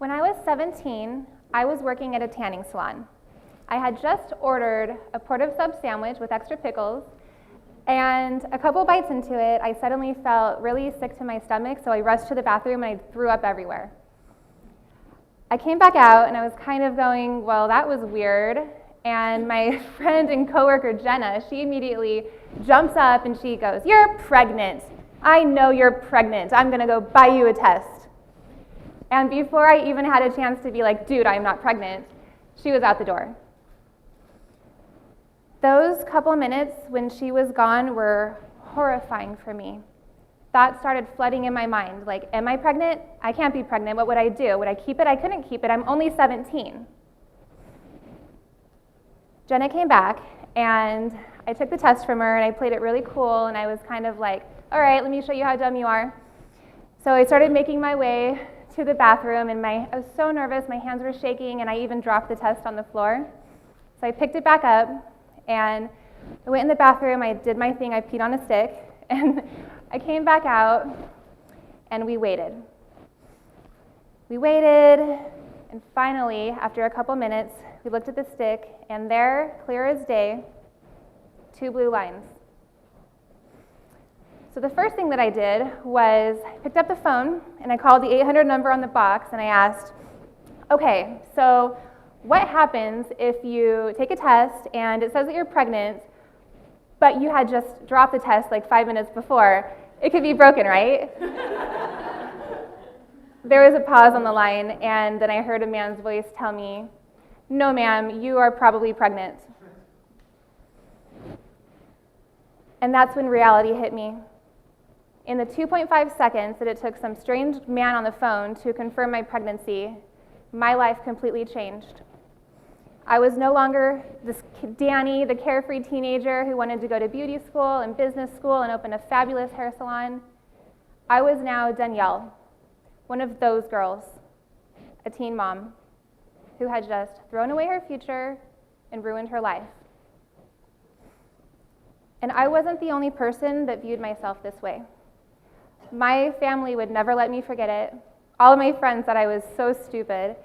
When I was 17, I was working at a tanning salon. I had just ordered a pork sub sandwich with extra pickles, and a couple bites into it, I suddenly felt really sick to my stomach, so I rushed to the bathroom and I threw up everywhere. I came back out and I was kind of going, well, that was weird. And my friend and coworker, Jenna, she immediately jumps up and she goes, "You're pregnant. I know you're pregnant. I'm gonna go buy you a test." And before I even had a chance to be like, "Dude, I'm not pregnant," she was out the door. Those couple minutes when she was gone were horrifying for me. Thoughts started flooding in my mind, like, am I pregnant? I can't be pregnant. What would I do? Would I keep it? I couldn't keep it. I'm only 17. Jenna came back, and I took the test from her, and I played it really cool, and I was kind of like, all right, let me show you how dumb you are. So I started making my way to the bathroom, and I was so nervous, my hands were shaking, and I even dropped the test on the floor. So I picked it back up, and I went in the bathroom, I did my thing, I peed on a stick, and I came back out, and we waited. We waited, and finally, after a couple minutes, we looked at the stick, and there, clear as day, 2 blue lines. So the first thing that I did was I picked up the phone and I called the 800 number on the box and I asked, okay, so what happens if you take a test and it says that you're pregnant, but you had just dropped the test like 5 minutes before? It could be broken, right? There was a pause on the line, and then I heard a man's voice tell me, "No, ma'am, you are probably pregnant." And that's when reality hit me. In the 2.5 seconds that it took some strange man on the phone to confirm my pregnancy, my life completely changed. I was no longer this Danny, the carefree teenager who wanted to go to beauty school and business school and open a fabulous hair salon. I was now Danielle, one of those girls, a teen mom who had just thrown away her future and ruined her life. And I wasn't the only person that viewed myself this way. My family would never let me forget it. All of my friends thought I was so stupid.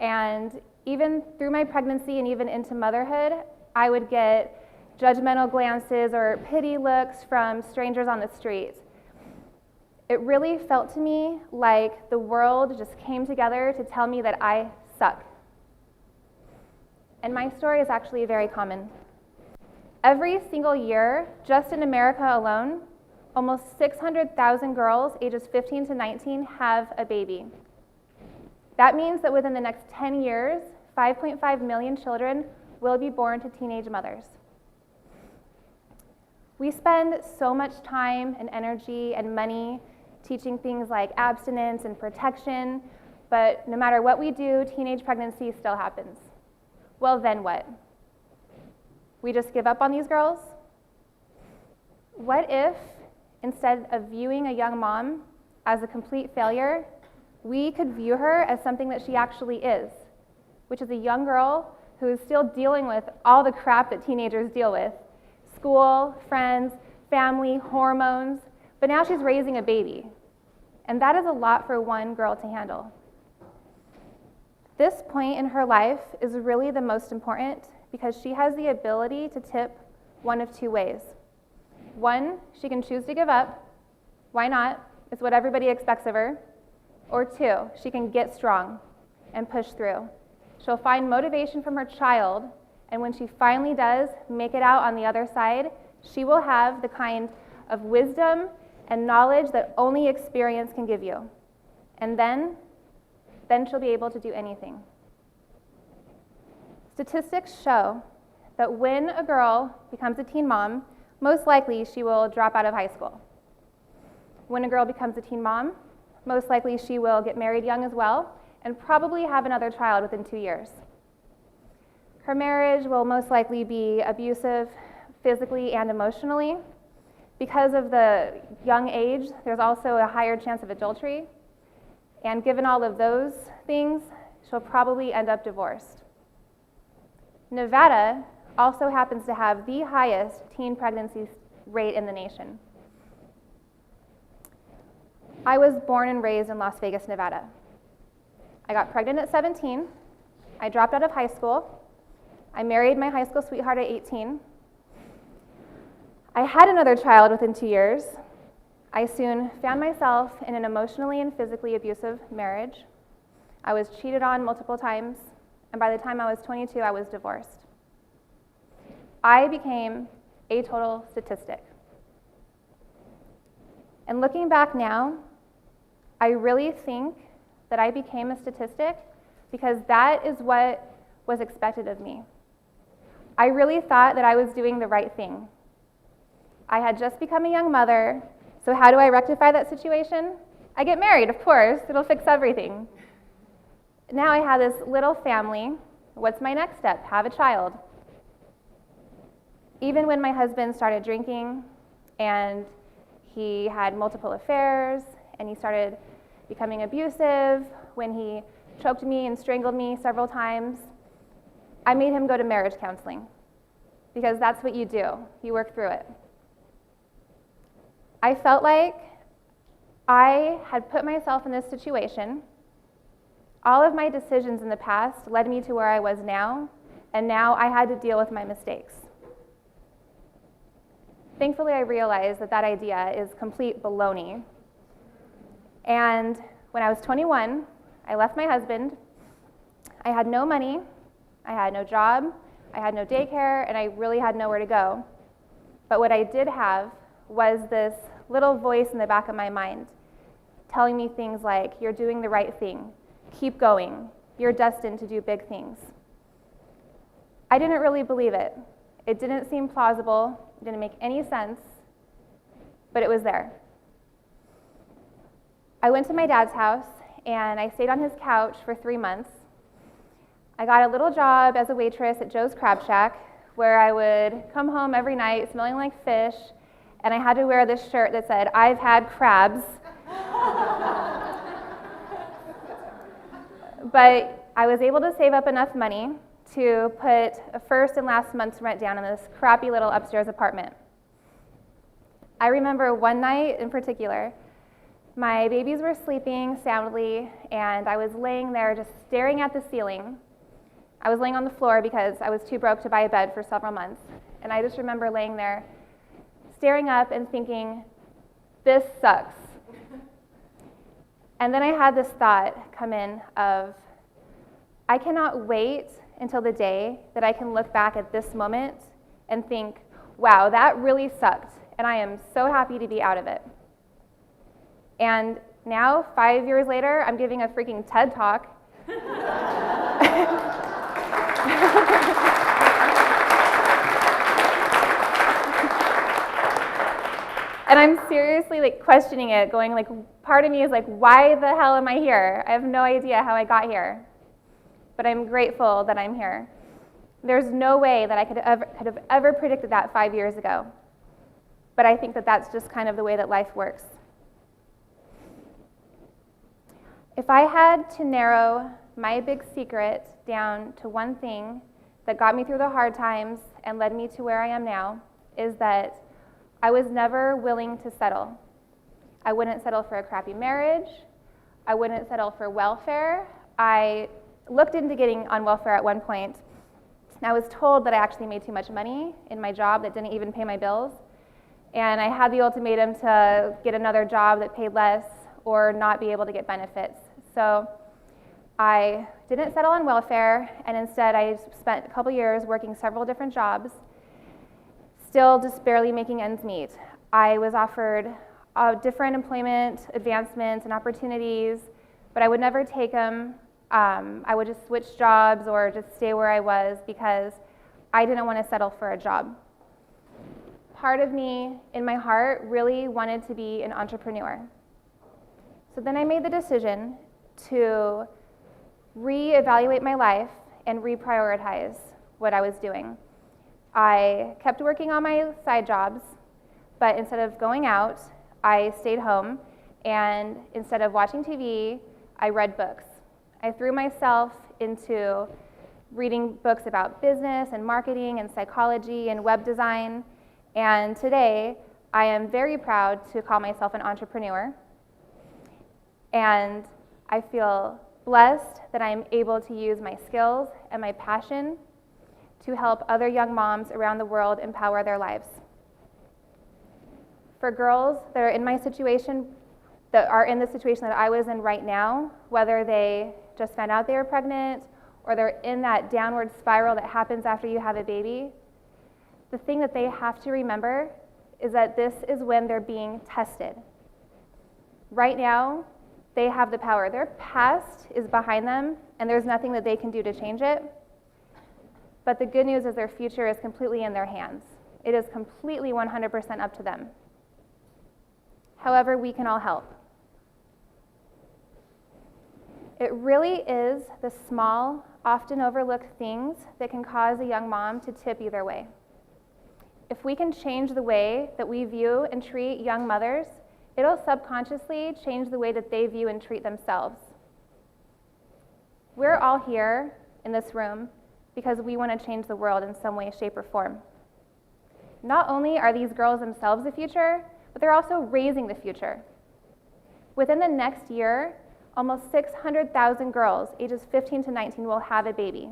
And even through my pregnancy and even into motherhood, I would get judgmental glances or pity looks from strangers on the street. It really felt to me like the world just came together to tell me that I suck. And my story is actually very common. Every single year, just in America alone, almost 600,000 girls ages 15 to 19 have a baby. That means that within the next 10 years, 5.5 million children will be born to teenage mothers. We spend so much time and energy and money teaching things like abstinence and protection, but no matter what we do, teenage pregnancy still happens. Well, then what? We just give up on these girls? What if, instead of viewing a young mom as a complete failure, we could view her as something that she actually is, which is a young girl who is still dealing with all the crap that teenagers deal with: school, friends, family, hormones, but now she's raising a baby. And that is a lot for one girl to handle. This point in her life is really the most important because she has the ability to tip one of 2 ways. One, she can choose to give up. Why not? It's what everybody expects of her. Or 2, she can get strong and push through. She'll find motivation from her child, and when she finally does make it out on the other side, she will have the kind of wisdom and knowledge that only experience can give you. And then she'll be able to do anything. Statistics show that when a girl becomes a teen mom, most likely she will drop out of high school. When a girl becomes a teen mom, most likely she will get married young as well and probably have another child within 2 years. Her marriage will most likely be abusive physically and emotionally. Because of the young age, there's also a higher chance of adultery. And given all of those things, she'll probably end up divorced. Nevada also happens to have the highest teen pregnancy rate in the nation. I was born and raised in Las Vegas, Nevada. I got pregnant at 17. I dropped out of high school. I married my high school sweetheart at 18. I had another child within 2 years. I soon found myself in an emotionally and physically abusive marriage. I was cheated on multiple times, and by the time I was 22, I was divorced. I became a total statistic. And looking back now, I really think that I became a statistic because that is what was expected of me. I really thought that I was doing the right thing. I had just become a young mother, so how do I rectify that situation? I get married, of course. It'll fix everything. Now I have this little family. What's my next step? Have a child. Even when my husband started drinking and he had multiple affairs and he started becoming abusive, when he choked me and strangled me several times, I made him go to marriage counseling because that's what you do. You work through it. I felt like I had put myself in this situation. All of my decisions in the past led me to where I was now, and now I had to deal with my mistakes. Thankfully, I realized that that idea is complete baloney. And when I was 21, I left my husband. I had no money, I had no job, I had no daycare, and I really had nowhere to go. But what I did have was this little voice in the back of my mind telling me things like, you're doing the right thing, keep going, you're destined to do big things. I didn't really believe it. It didn't seem plausible, it didn't make any sense, but it was there. I went to my dad's house and I stayed on his couch for 3 months. I got a little job as a waitress at Joe's Crab Shack where I would come home every night smelling like fish, and I had to wear this shirt that said, I've had crabs. But I was able to save up enough money to put a first and last month's rent down in this crappy little upstairs apartment. I remember one night in particular, my babies were sleeping soundly, and I was laying there just staring at the ceiling. I was laying on the floor because I was too broke to buy a bed for several months. And I just remember laying there, staring up and thinking, this sucks. And then I had this thought come in of, I cannot wait until the day that I can look back at this moment and think, wow, that really sucked, and I am so happy to be out of it. And now, 5 years later, I'm giving a freaking TED Talk. And I'm seriously questioning it, going part of me is why the hell am I here? I have no idea how I got here. But I'm grateful that I'm here. There's no way that I could have ever predicted that 5 years ago. But I think that that's just kind of the way that life works. If I had to narrow my big secret down to one thing that got me through the hard times and led me to where I am now, is that I was never willing to settle. I wouldn't settle for a crappy marriage. I wouldn't settle for welfare. I looked into getting on welfare at one point. I was told that I actually made too much money in my job that didn't even pay my bills. And I had the ultimatum to get another job that paid less or not be able to get benefits. So I didn't settle on welfare, and instead I spent a couple years working several different jobs, still just barely making ends meet. I was offered different employment advancements and opportunities, but I would never take them. I would just switch jobs or just stay where I was because I didn't want to settle for a job. Part of me in my heart really wanted to be an entrepreneur. So then I made the decision to reevaluate my life and reprioritize what I was doing. I kept working on my side jobs, but instead of going out, I stayed home, and instead of watching TV, I read books. I threw myself into reading books about business and marketing and psychology and web design, and today I am very proud to call myself an entrepreneur, and I feel blessed that I'm able to use my skills and my passion to help other young moms around the world empower their lives. For girls that are in my situation, that are in the situation that I was in right now, whether they just found out they were pregnant or they're in that downward spiral that happens after you have a baby, the thing that they have to remember is that this is when they're being tested. Right now, they have the power. Their past is behind them, and there's nothing that they can do to change it. But the good news is their future is completely in their hands. It is completely 100% up to them. However, we can all help. It really is the small, often overlooked things that can cause a young mom to tip either way. If we can change the way that we view and treat young mothers, it'll subconsciously change the way that they view and treat themselves. We're all here in this room because we want to change the world in some way, shape, or form. Not only are these girls themselves the future, but they're also raising the future. Within the next year, almost 600,000 girls ages 15 to 19 will have a baby.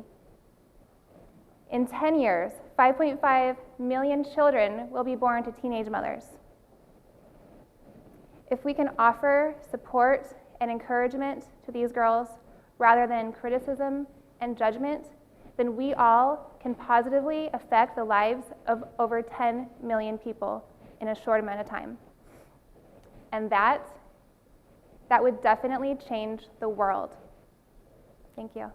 In 10 years, 5.5 million children will be born to teenage mothers. If we can offer support and encouragement to these girls rather than criticism and judgment, then we all can positively affect the lives of over 10 million people in a short amount of time. And that would definitely change the world. Thank you.